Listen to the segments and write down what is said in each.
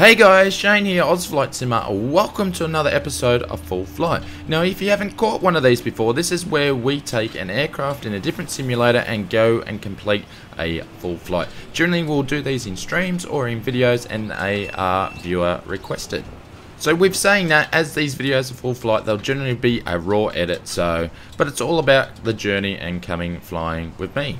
Hey guys, Shane here, FSElite Simmer. Welcome to another episode of Full Flight. Now, if you haven't caught one of these before, this is where we take an aircraft in a different simulator and go and complete a full flight. Generally, we'll do these in streams or in videos, and they are viewer requested. So with saying that, as these videos are full flight, they'll generally be a raw edit, but it's all about the journey and coming flying with me.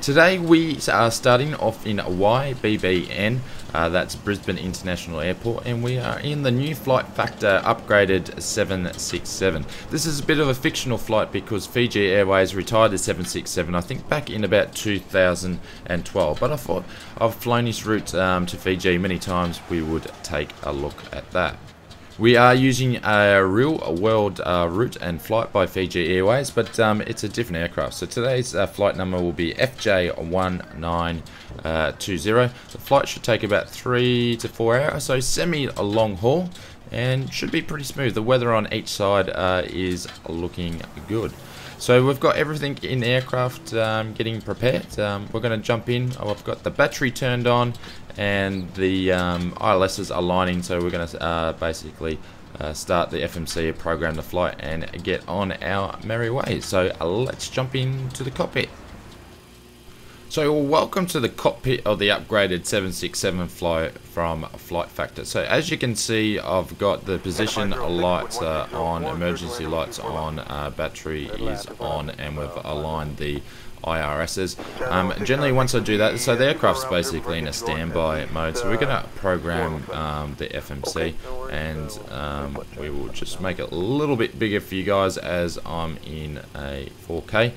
Today we are starting off in YBBN, that's Brisbane International Airport, and we are in the new flight factor upgraded 767. This is a bit of a fictional flight because Fiji Airways retired the 767, I think back in about 2012, but I thought I've flown this route to Fiji many times, we would take a look at that. We are using a real world route and flight by Fiji Airways, but it's a different aircraft. So today's flight number will be FJ1920. The flight should take about 3 to 4 hours, so semi a long haul, and should be pretty smooth. The weather on each side is looking good. So we've got everything in the aircraft getting prepared. We're going to jump in. I've got the battery turned on and the ILS is aligning, so we're going to basically start the FMC, program the flight, and get on our merry way. So let's jump into the cockpit. So welcome to the cockpit of the upgraded 767 flight from Flight Factor. So as you can see, I've got the position lights on, emergency lights on, battery is on, and we've aligned the IRSs. Generally once I do that, so the aircraft's basically in a standby mode, so we're going to program the FMC, and we will just make it a little bit bigger for you guys as I'm in a 4K.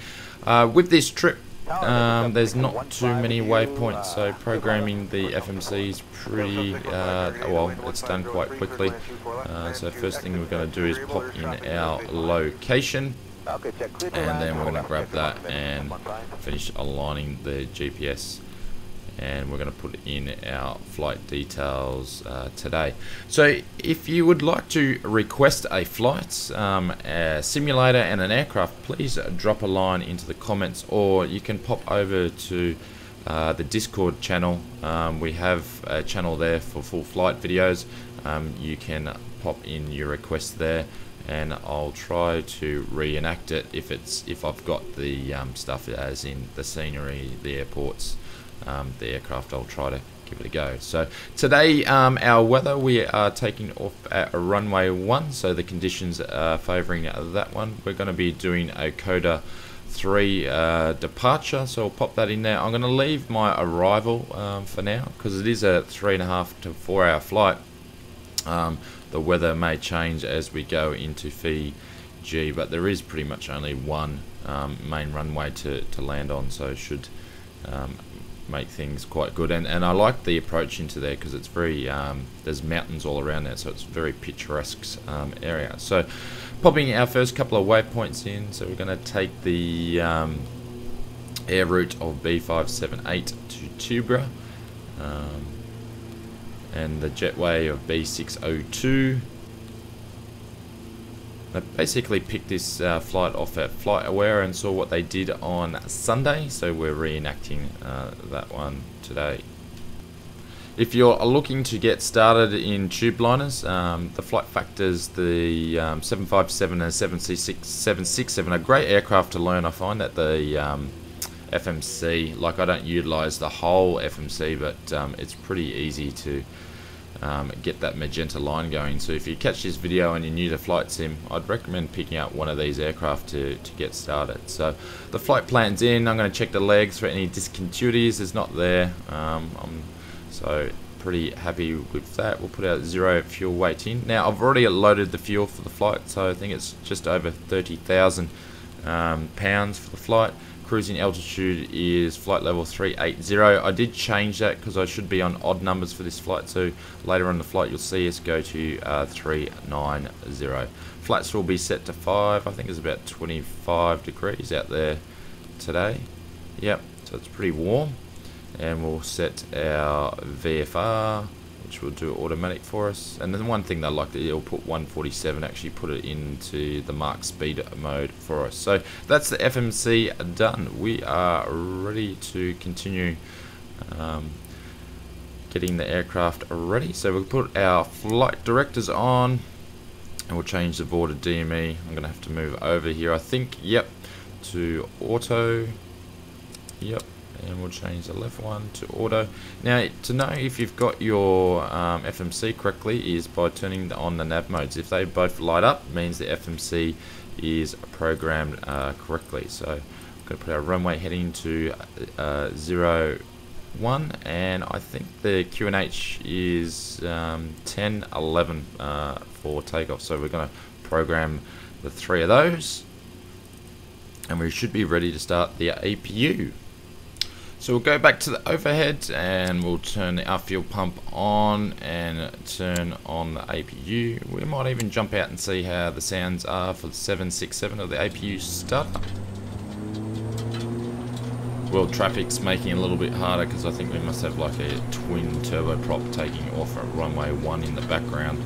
With this trip, there's not too many waypoints, so programming the FMC is pretty, well, it's done quite quickly. So first thing we're going to do is pop in our location, and then we're going to grab that and finish aligning the GPS, and we're going to put in our flight details today. So if you would like to request a flight, a simulator and an aircraft, please drop a line into the comments, or you can pop over to the Discord channel. We have a channel there for full flight videos. You can pop in your request there, and I'll try to reenact it if I've got the stuff, as in the scenery, the airports, the aircraft. I'll try to give it a go. So today, our weather, we are taking off at runway 1, so the conditions are favouring that one. We're going to be doing a Coda 3 departure, so I'll pop that in there. I'm going to leave my arrival for now because it is a 3.5 to 4 hour flight. The weather may change as we go into Fiji, but there is pretty much only one main runway to land on, so it should make things quite good. And I like the approach into there because it's very, there's mountains all around there, so it's a very picturesque area. So popping our first couple of waypoints in, so we're going to take the air route of B578 to Tubra, and the jetway of B602. I basically picked this flight off at Flight Aware and saw what they did on Sunday, so we're reenacting that one today. If you're looking to get started in tube liners, the flight factors, the 757 and 767 are great aircraft to learn. I find that the FMC, like, I don't utilise the whole FMC, but it's pretty easy to get that magenta line going. So if you catch this video and you're new to flight sim, I'd recommend picking up one of these aircraft to get started. So the flight plan's in. I'm going to check the legs for any discontinuities. There's not there. I'm so pretty happy with that. We'll put our 0 fuel weight in. Now I've already loaded the fuel for the flight, so I think it's just over 30,000 pounds for the flight. Cruising altitude is flight level 380. I did change that because I should be on odd numbers for this flight, so later on the flight you'll see us go to 390. Flats will be set to 5. I think it's about 25 degrees out there today. Yep, so it's pretty warm. And we'll set our VFR, which will do automatic for us. And then one thing they like, that it'll put 147, actually put it into the Mark speed mode for us. So that's the FMC done. We are ready to continue getting the aircraft ready. So we'll put our flight directors on, and we'll change the VOR to DME. I'm gonna have to move over here, I think. Yep, to auto. Yep, and we'll change the left one to auto. Now, to know if you've got your FMC correctly is by turning on the nav modes. If they both light up, means the FMC is programmed correctly. So we're going to put our runway heading to 01, and I think the QNH is 10-11 for takeoff. So we're going to program the 3 of those, and we should be ready to start the APU. So we'll go back to the overhead and we'll turn our fuel pump on and turn on the APU. We might even jump out and see how the sounds are for the 767 of the APU startup. World traffic's making it a little bit harder because I think we must have like a twin turboprop taking off at runway 1 in the background.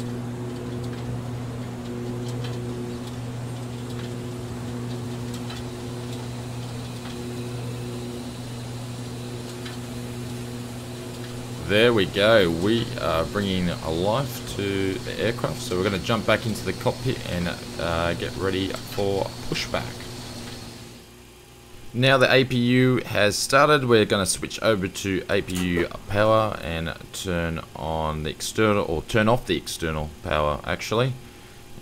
There we go, we are bringing a life to the aircraft, so we're going to jump back into the cockpit and get ready for pushback. Now the APU has started, we're going to switch over to APU power and turn on the external, or turn off the external power actually.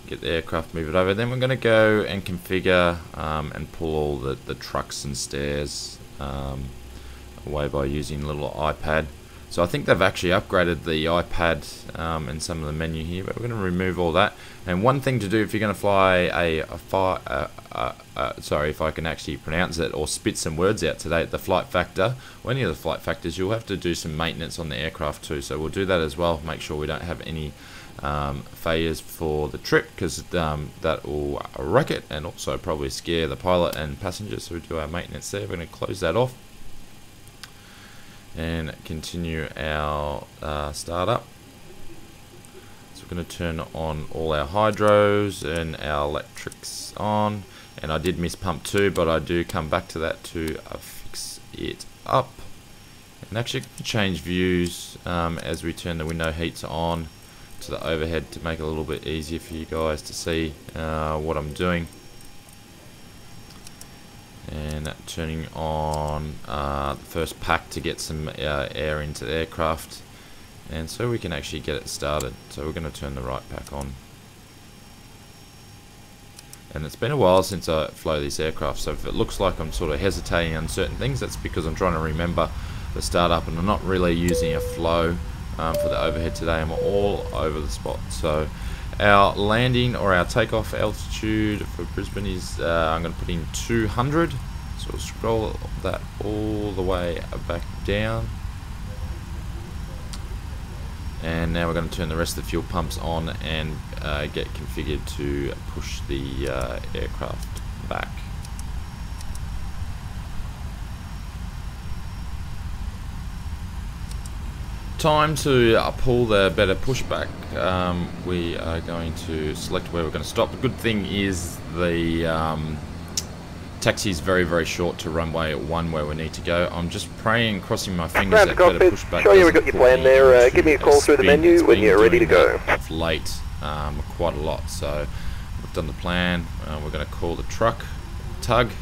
Get the aircraft, move it over, then we're going to go and configure and pull all the trucks and stairs away by using a little iPad. So I think they've actually upgraded the iPad and some of the menu here, but we're going to remove all that. And one thing to do if you're going to fly sorry if I can actually pronounce it or spit some words out today, the flight factor, or any of the flight factors, you'll have to do some maintenance on the aircraft too. So we'll do that as well, make sure we don't have any failures for the trip, because that will wreck it and also probably scare the pilot and passengers. So we do our maintenance there. We're going to close that off and continue our startup. So we're going to turn on all our hydros and our electrics on, and I did miss pump 2, but I do come back to that to fix it up. And actually change views as we turn the window heats on to the overhead to make it a little bit easier for you guys to see what I'm doing. And turning on the first pack to get some air into the aircraft, and so we can actually get it started. So we're going to turn the right pack on. And it's been a while since I flew this aircraft, so if it looks like I'm sort of hesitating on certain things, that's because I'm trying to remember the startup, and I'm not really using a flow for the overhead today. I'm all over the spot. So our landing or our takeoff altitude for Brisbane is, I'm going to put in 200. So we'll scroll that all the way back down. And now we're going to turn the rest of the fuel pumps on and get configured to push the aircraft back. Time to pull the better pushback. We are going to select where we're going to stop. The good thing is the taxi is very, very short to runway 1 where we need to go. I'm just praying, crossing my fingers that better pushback. Sure, we've got your plan there. Give me a call through the menu when you're ready to go. Of late, quite a lot. So we've done the plan. We're going to call the truck, tug,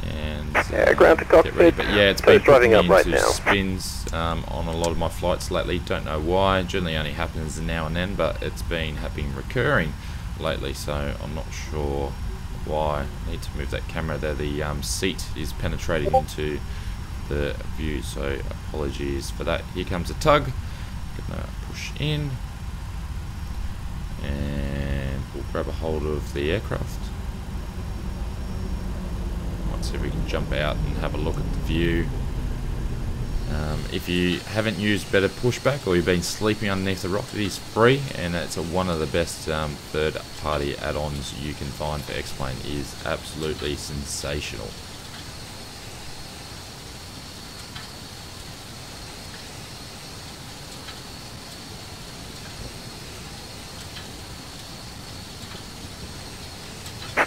and ground to cockpit. But yeah, it's been driving up right now. Spins on a lot of my flights lately. Don't know why. Generally only happens now and then, but it's been happening recurring lately. So I'm not sure why. I need to move that camera there. The seat is penetrating into the view, so apologies for that. Here comes a tug. Gonna push in, and we'll grab a hold of the aircraft. See if we can jump out and have a look at the view. If you haven't used better pushback or you've been sleeping underneath the rock, it is free, and it's one of the best third-party add-ons you can find for X-Plane. It is absolutely sensational.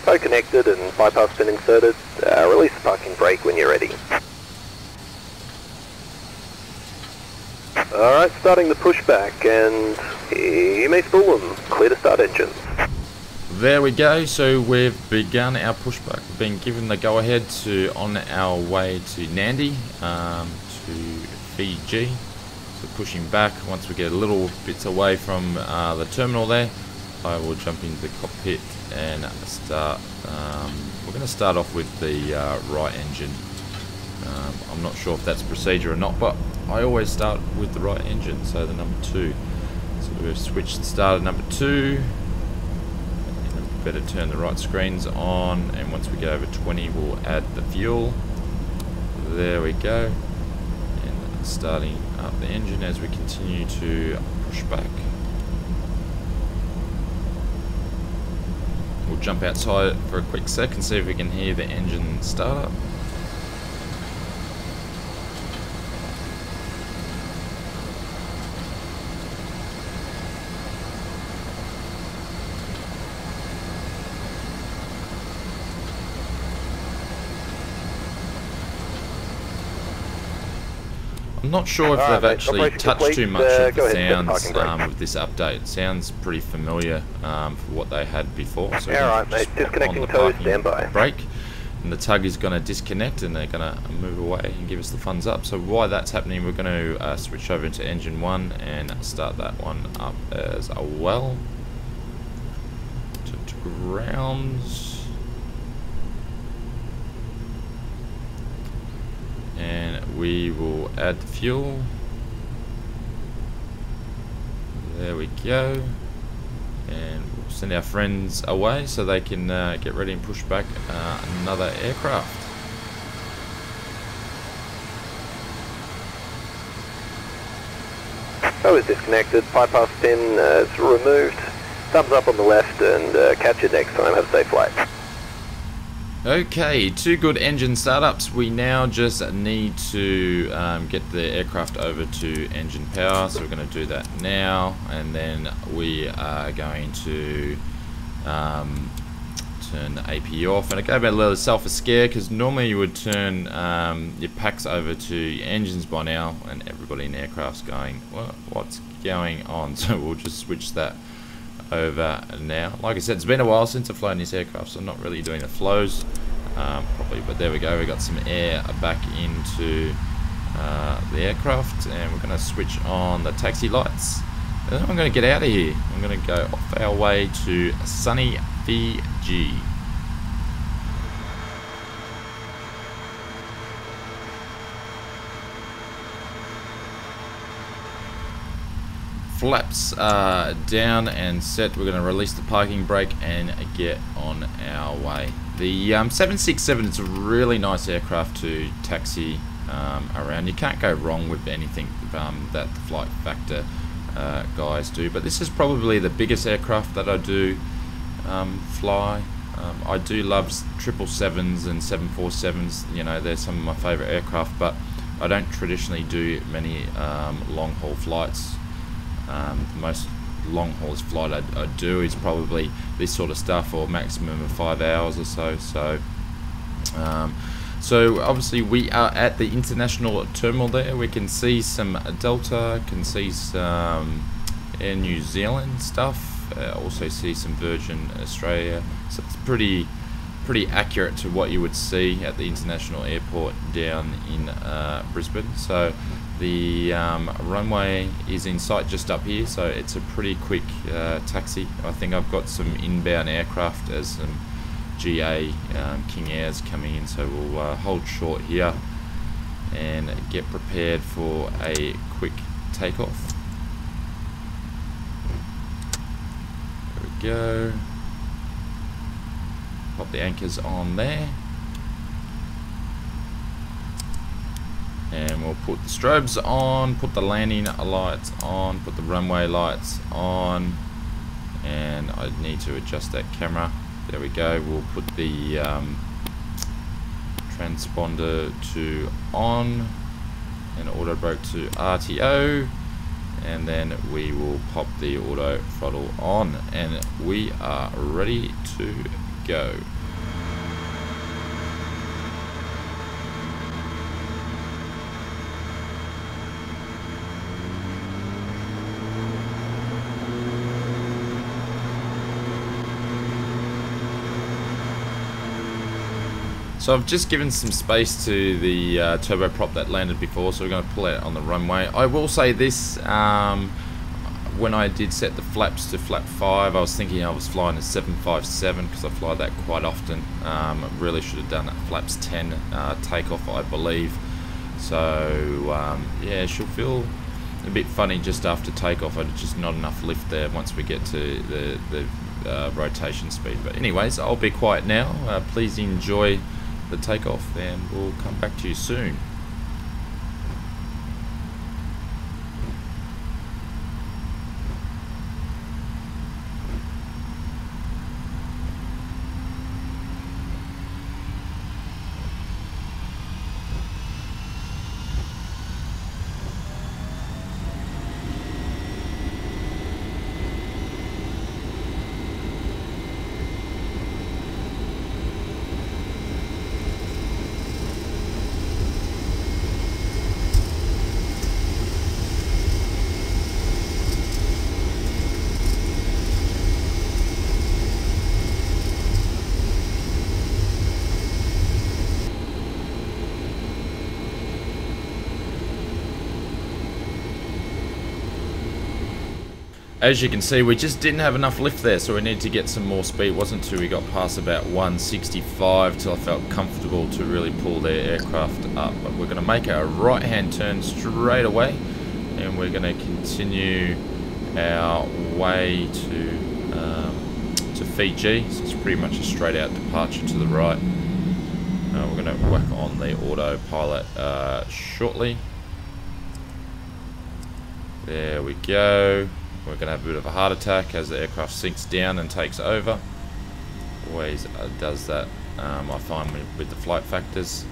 Toe connected and bypass pin inserted. Release the parking brake when you're ready. Alright, starting the pushback, and you may spool them. Clear to start engines. There we go, so we've begun our pushback. We've been given the go-ahead to on our way to Nandi, to Fiji. So pushing back, once we get a little bits away from the terminal there, I will jump into the cockpit and start. We're going to start off with the right engine. I'm not sure if that's procedure or not, but I always start with the right engine, so the number 2. So we've switched the start of number 2. And better turn the right screens on, and once we get over 20 we'll add the fuel. There we go. And starting up the engine as we continue to push back. We'll jump outside for a quick sec and see if we can hear the engine start up. I'm not sure if they've actually touched too much of the sounds with this update. It sounds pretty familiar for what they had before. So alright, mate, disconnecting toes, standby. Brake, and the tug is going to disconnect, and they're going to move away and give us the thumbs up. So while that's happening, we're going to switch over into engine 1 and start that one up as well. To grounds. And we will add the fuel. There we go. And we'll send our friends away so they can get ready and push back another aircraft. I was disconnected, bypass pin is removed. Thumbs up on the left, and catch you next time. Have a safe flight. Okay, 2 good engine startups. We now just need to get the aircraft over to engine power, so we're going to do that now, and then we are going to turn the AP off. And I gave myself a scare because normally you would turn your packs over to your engines by now, and everybody in the aircraft's going, well, what's going on? So we'll just switch that over now. Like I said, it's been a while since I've flown this aircraft, so I'm not really doing the flows properly, but there we go. We got some air back into the aircraft, and we're going to switch on the taxi lights, and then I'm going to get out of here. I'm going to go off our way to sunny Fiji. Flaps are down and set. We're going to release the parking brake and get on our way. The 767 is a really nice aircraft to taxi around. You can't go wrong with anything that the Flight Factor guys do, but this is probably the biggest aircraft that I do fly. I do love 777s and 747s. You know, they're some of my favourite aircraft, but I don't traditionally do many long haul flights. The most long haulage flight I do is probably this sort of stuff, or maximum of 5 hours or so. So obviously we are at the international terminal there. We can see some Delta, can see some Air New Zealand stuff, also see some Virgin Australia. So it's pretty accurate to what you would see at the international airport down in Brisbane. So the runway is in sight just up here, so it's a pretty quick taxi. I think I've got some inbound aircraft as some GA King Airs coming in, so we'll hold short here and get prepared for a quick takeoff. There we go. Pop the anchors on there. And we'll put the strobes on, put the landing lights on, put the runway lights on, and I need to adjust that camera. There we go. We'll put the transponder to on and auto brake to RTO, and then we will pop the auto throttle on, and we are ready to go. So I've just given some space to the turboprop that landed before, so we're going to pull it on the runway. I will say this, when I did set the flaps to flap 5, I was thinking I was flying a 757 because I fly that quite often. I really should have done that flaps 10 takeoff, I believe. So yeah, it should feel a bit funny just after takeoff. There's just not enough lift there once we get to the rotation speed. But anyways, I'll be quiet now. Please enjoy the takeoff and we'll come back to you soon. As you can see, we just didn't have enough lift there, so we needed to get some more speed. It wasn't until we got past about 165 till I felt comfortable to really pull the aircraft up. But we're going to make a right-hand turn straight away, and we're going to continue our way to Fiji. So it's pretty much a straight-out departure to the right. We're going to whack on the autopilot shortly. There we go. We're going to have a bit of a heart attack as the aircraft sinks down and takes over. Always does that, I find, with the flight factors.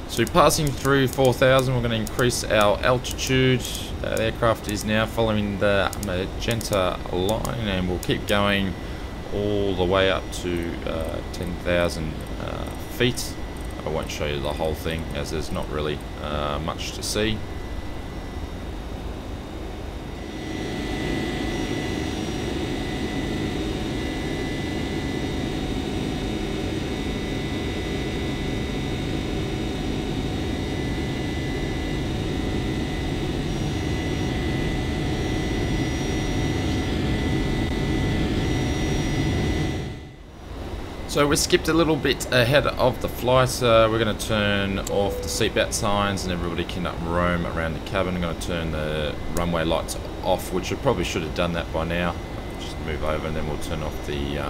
So passing through 4,000, we're going to increase our altitude. The aircraft is now following the magenta line, and we'll keep going all the way up to 10,000 feet. I won't show you the whole thing as there's not really much to see. So we skipped a little bit ahead of the flight. We're going to turn off the seatbelt signs and everybody can roam around the cabin. I'm going to turn the runway lights off, which I probably should have done that by now. Just move over and then we'll turn off the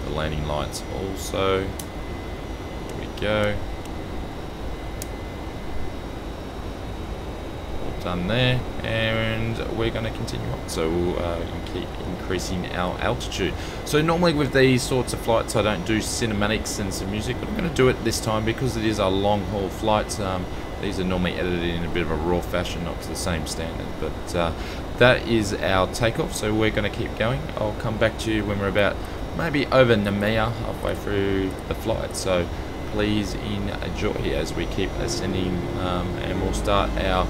landing lights also. There we go. Done there, and we're going to continue on. So we'll keep increasing our altitude. So normally with these sorts of flights I don't do cinematics and some music, but I'm going to do it this time because it is a long haul flight. These are normally edited in a bit of a raw fashion, not to the same standard, but that is our takeoff. So we're going to keep going. I'll come back to you when we're about maybe over Namia, halfway through the flight. So please enjoy as we keep ascending, and we'll start our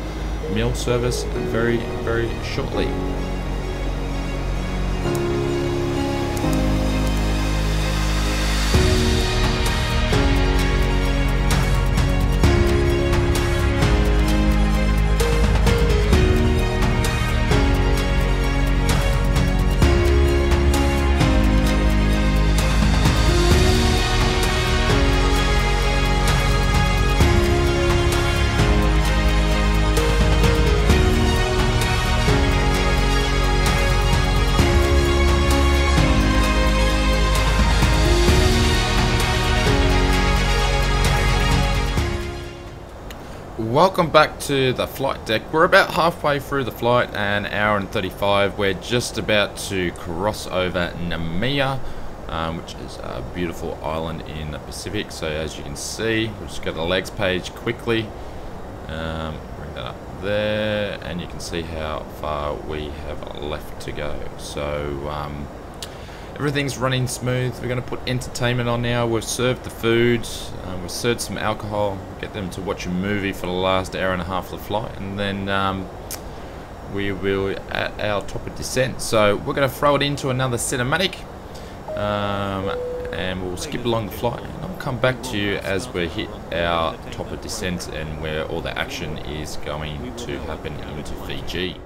meal service very, very shortly. Welcome back to the flight deck. We're about halfway through the flight, an hour and 35. We're just about to cross over Namia, which is a beautiful island in the Pacific. So as you can see, we'll just go to the legs page quickly. Bring that up there, and you can see how far we have left to go. So everything's running smooth. We're going to put entertainment on now. We've served the food, we've served some alcohol, get them to watch a movie for the last hour and a half of the flight, and then we will at our top of descent. So we're going to throw it into another cinematic, and we'll skip along the flight. And I'll come back to you as we hit our top of descent and where all the action is going to happen into Fiji.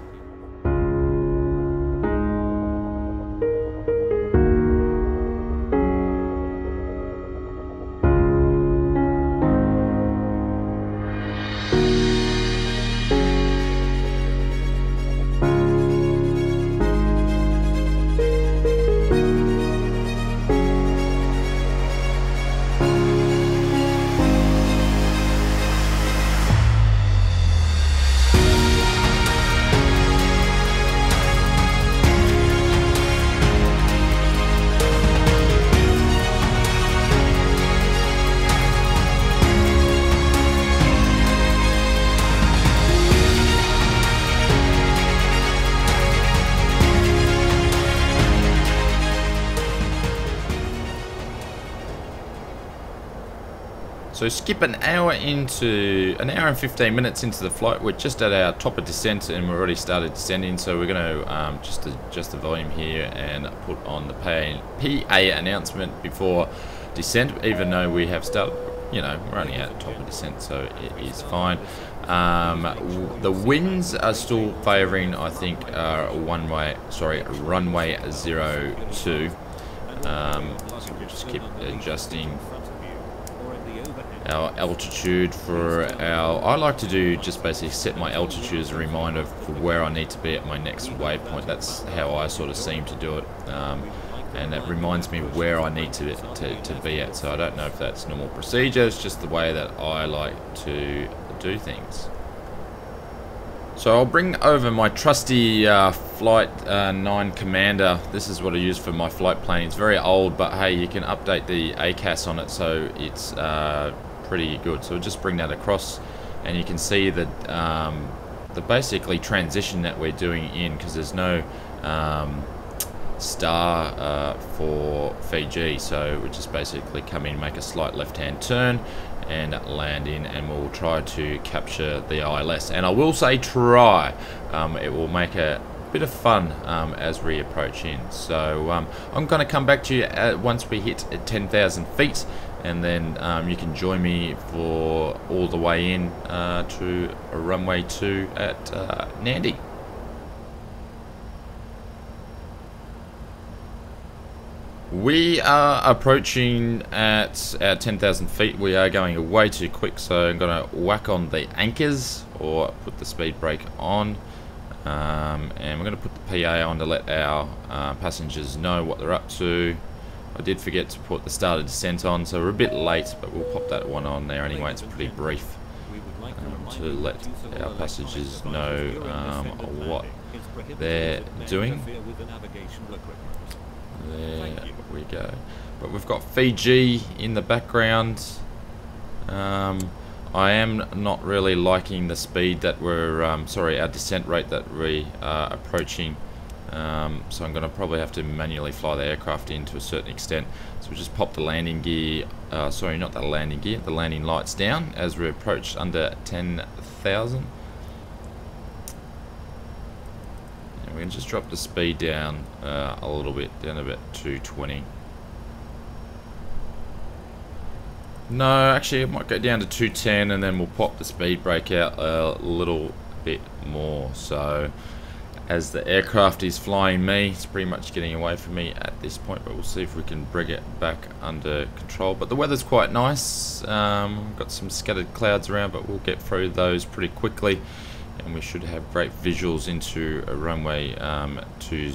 So skip an hour and 15 minutes into the flight. We're just at our top of descent and we've already started descending, so we're going to just adjust the volume here and put on the PA announcement before descent, even though we have started, you know, we're only at top of descent, so it is fine. The winds are still favouring, I think, runway 02. So we'll just keep adjusting our altitude for our... I like to do just basically set my altitude as a reminder for where I need to be at my next waypoint. That's how I sort of seem to do it, and it reminds me where I need to be at. So I don't know if that's normal procedure, it's just the way that I like to do things. So I'll bring over my trusty Flight 9 Commander. This is what I use for my flight planning. It's very old, but hey, you can update the ACAS on it, so it's pretty good. So we'll just bring that across, and you can see that the basically transition that we're doing in, because there's no star for Fiji, so we just basically come in, make a slight left-hand turn, and land in, and we'll try to capture the ILS. And I will say try, it will make a bit of fun as we approach in. So I'm going to come back to you once we hit 10,000 feet, and then you can join me for all the way in to runway 2 at Nandi. We are approaching at our 10,000 feet. We are going way too quick, so I'm going to whack on the anchors or put the speed brake on, and we're going to put the PA on to let our passengers know what they're up to. I did forget to put the start of descent on, so we're a bit late, but we'll pop that one on there anyway. It's pretty brief to let our passengers know what they're doing. There we go. But we've got Fiji in the background. I am not really liking the speed that we're, our descent rate that we are approaching. So I'm going to probably have to manually fly the aircraft in to a certain extent. So we just pop the landing gear, sorry, not the landing gear, the landing lights down as we approach under 10,000. We can just drop the speed down a little bit, down about 220. No, actually it might go down to 210, and then we'll pop the speed brake out a little bit more. So as the aircraft is flying me, it's pretty much getting away from me at this point, but we'll see if we can bring it back under control. But the weather's quite nice. Got some scattered clouds around, but we'll get through those pretty quickly, and we should have great visuals into a runway 20.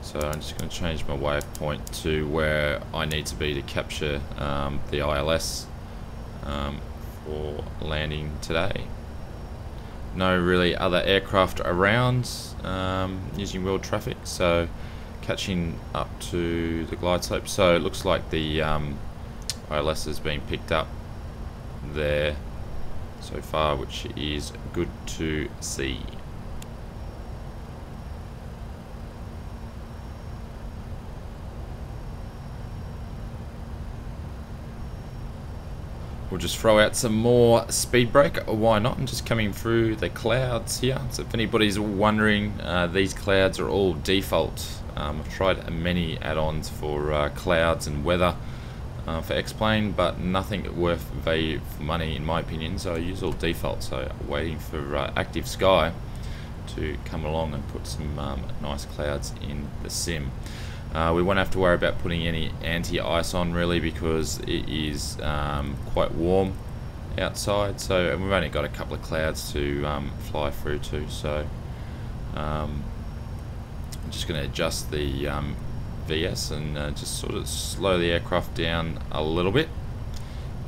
So I'm just going to change my waypoint to where I need to be to capture the ILS for landing today. No really other aircraft around using world traffic, so catching up to the glide slope. So it looks like the ILS has been picked up there. so far, which is good to see. We'll just throw out some more speed brake, why not? I'm just coming through the clouds here. So if anybody's wondering, these clouds are all default. I've tried many add-ons for clouds and weather for X-Plane, but nothing worth value for money in my opinion, so I use all default. So waiting for Active Sky to come along and put some nice clouds in the sim. We won't have to worry about putting any anti-ice on really, because it is quite warm outside, so and we've only got a couple of clouds to fly through to, so I'm just going to adjust the VS and just sort of slow the aircraft down a little bit,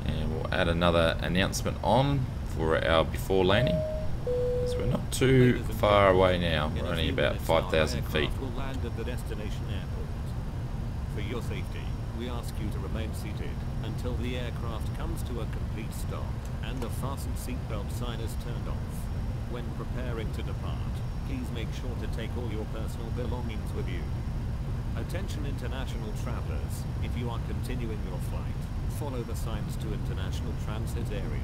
and we'll add another announcement on for our before landing, as we're not too far away now. We're only about 5,000 feet. For your safety, we ask you to remain seated until the aircraft comes to a complete stop and the fasten seatbelt sign is turned off. When preparing to depart, please make sure to take all your personal belongings with you. Attention international travelers, if you are continuing your flight, follow the signs to international transit area.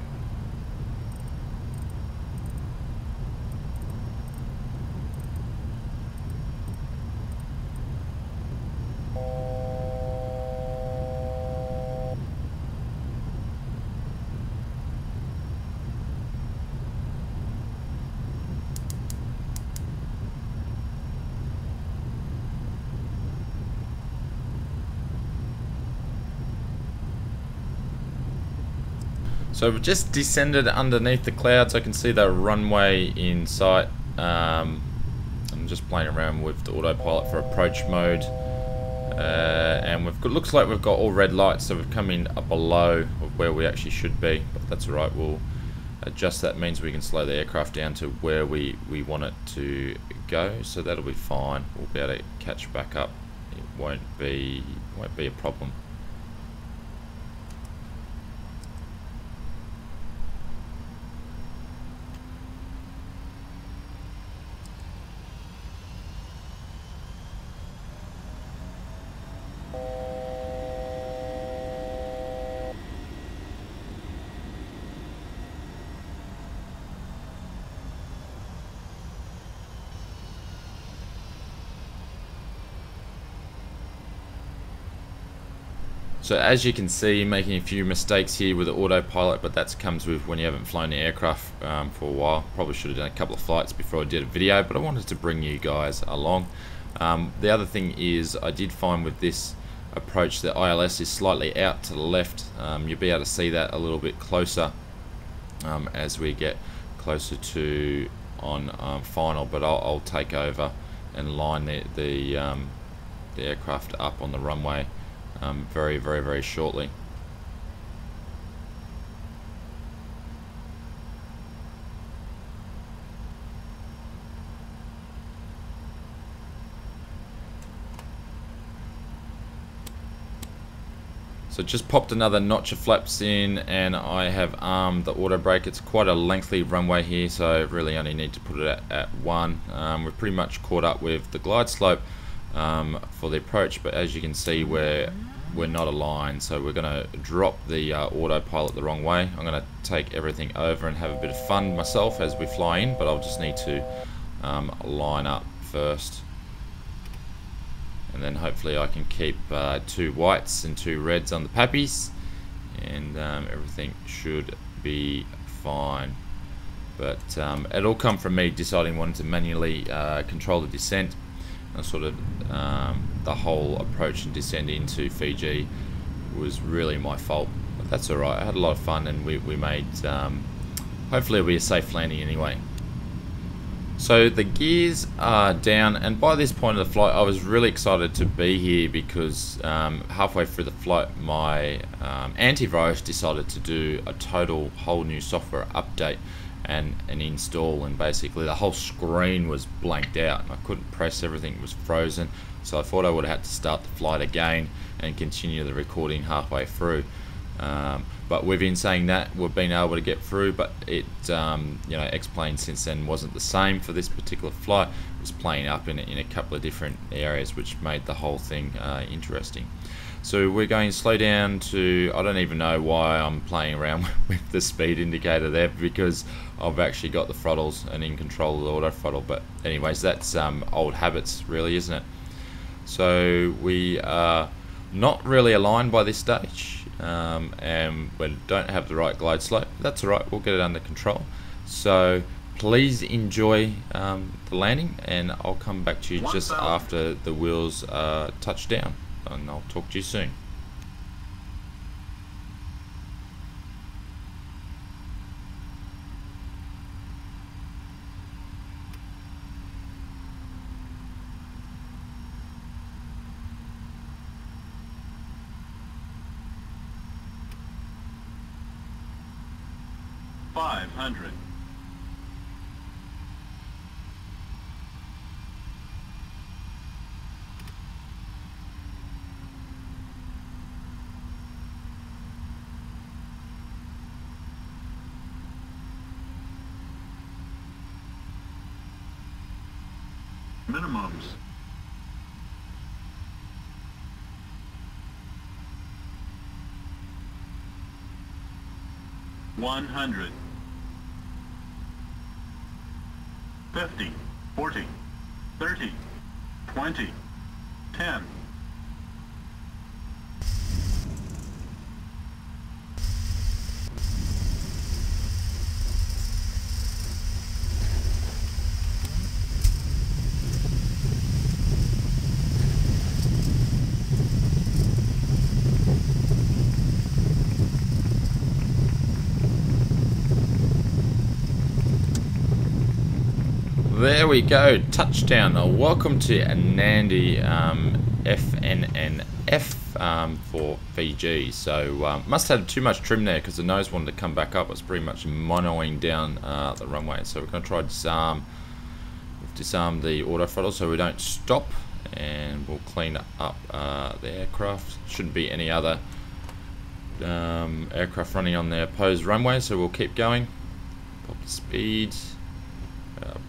So we've just descended underneath the clouds. I can see the runway in sight. I'm just playing around with the autopilot for approach mode, and we've got, looks like we've got all red lights, so we've come in below of where we actually should be, but that's alright. We'll adjust. That means we can slow the aircraft down to where we want it to go, so that'll be fine. We'll be able to catch back up. It won't be a problem. So as you can see, making a few mistakes here with the autopilot, but that comes with when you haven't flown the aircraft for a while. Probably should have done a couple of flights before I did a video, but I wanted to bring you guys along. The other thing is, I did find with this approach that ILS is slightly out to the left. You'll be able to see that a little bit closer as we get closer to on final, but I'll take over and line the aircraft up on the runway very shortly. So just popped another notch of flaps in, and I have armed the auto brake. It's quite a lengthy runway here, so really only need to put it at one. We're pretty much caught up with the glide slope for the approach, but as you can see, we're not aligned, so we're going to drop the autopilot the wrong way. I'm going to take everything over and have a bit of fun myself as we fly in, but I'll just need to line up first, and then hopefully I can keep 2 whites and 2 reds on the pappies, and everything should be fine. But it all come from me deciding wanting to manually control the descent. Sort of the whole approach and descent into Fiji was really my fault, but that's alright. I had a lot of fun, and we made hopefully it'll be a safe landing anyway. So the gears are down, and by this point of the flight I was really excited to be here because halfway through the flight my antivirus decided to do a total whole new software update and an install, and basically the whole screen was blanked out and I couldn't press, everything was frozen, so I thought I would have had to start the flight again and continue the recording halfway through. But within saying that, we've been able to get through, but it, you know, X-Plane since then wasn't the same for this particular flight. It was playing up in a couple of different areas, which made the whole thing interesting. So we're going to slow down to, I don't even know why I'm playing around with the speed indicator there, because I've actually got the throttles and in control of the auto throttle. But anyways, that's old habits really, isn't it? So we are not really aligned by this stage, and we don't have the right glide slope. That's alright, we'll get it under control. So please enjoy the landing, and I'll come back to you just after the wheels touch down, and I'll talk to you soon. Minimums. $100. 50, 40, 30, 20, 10. There we go, touchdown. Welcome to Nandi FNNF for Fiji. So must have too much trim there because the nose wanted to come back up. It's pretty much monoing down the runway. So we're going to try to disarm the auto throttle so we don't stop, and we'll clean up the aircraft. Shouldn't be any other aircraft running on the opposed runway, so we'll keep going. Pop the speed.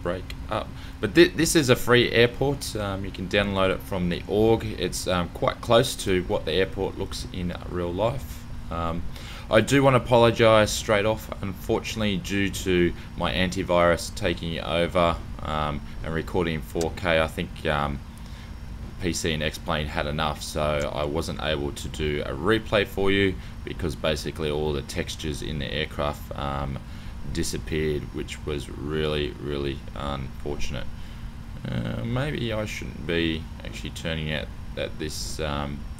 Brake up, but this is a free airport. You can download it from the org. It's quite close to what the airport looks in real life. I do want to apologize straight off. Unfortunately, due to my antivirus taking over and recording in 4K, I think PC and X-Plane had enough, so I wasn't able to do a replay for you because basically all the textures in the aircraft disappeared, which was really unfortunate. Maybe I shouldn't be actually turning out at this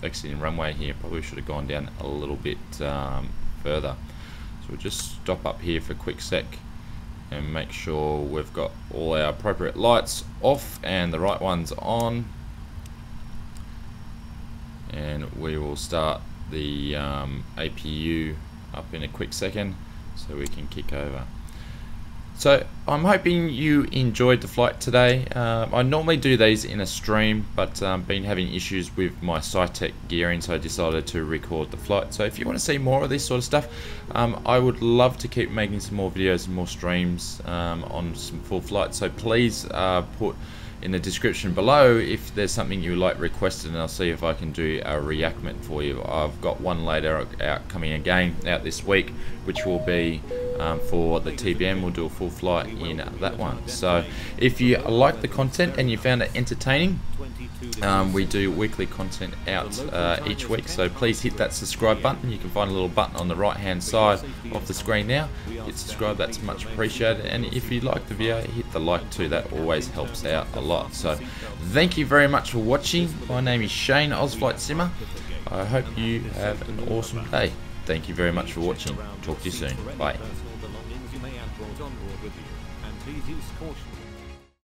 exiting runway here. Probably should have gone down a little bit further. So we'll just stop up here for a quick sec and make sure we've got all our appropriate lights off and the right ones on, and we will start the APU up in a quick second so we can kick over. So I'm hoping you enjoyed the flight today. I normally do these in a stream, but been having issues with my Cytec gearing, so I decided to record the flight. So if you want to see more of this sort of stuff, I would love to keep making some more videos and more streams on some full flights. So please put in the description below if there's something you like requested, and I'll see if I can do a reenactment for you. I've got one later out coming again out this week, which will be for the TBM. We'll do a full flight in that one. So if you like the content and you found it entertaining, we do weekly content out each week, so please hit that subscribe button. You can find a little button on the right hand side of the screen now. Hit subscribe, that's much appreciated, and if you like the video, hit the like too. That always helps out a lot. So thank you very much for watching. My name is Shane, Ozflight Simmer. I hope you have an awesome day. Thank you very much for watching. Talk to you soon. Bye. Please use caution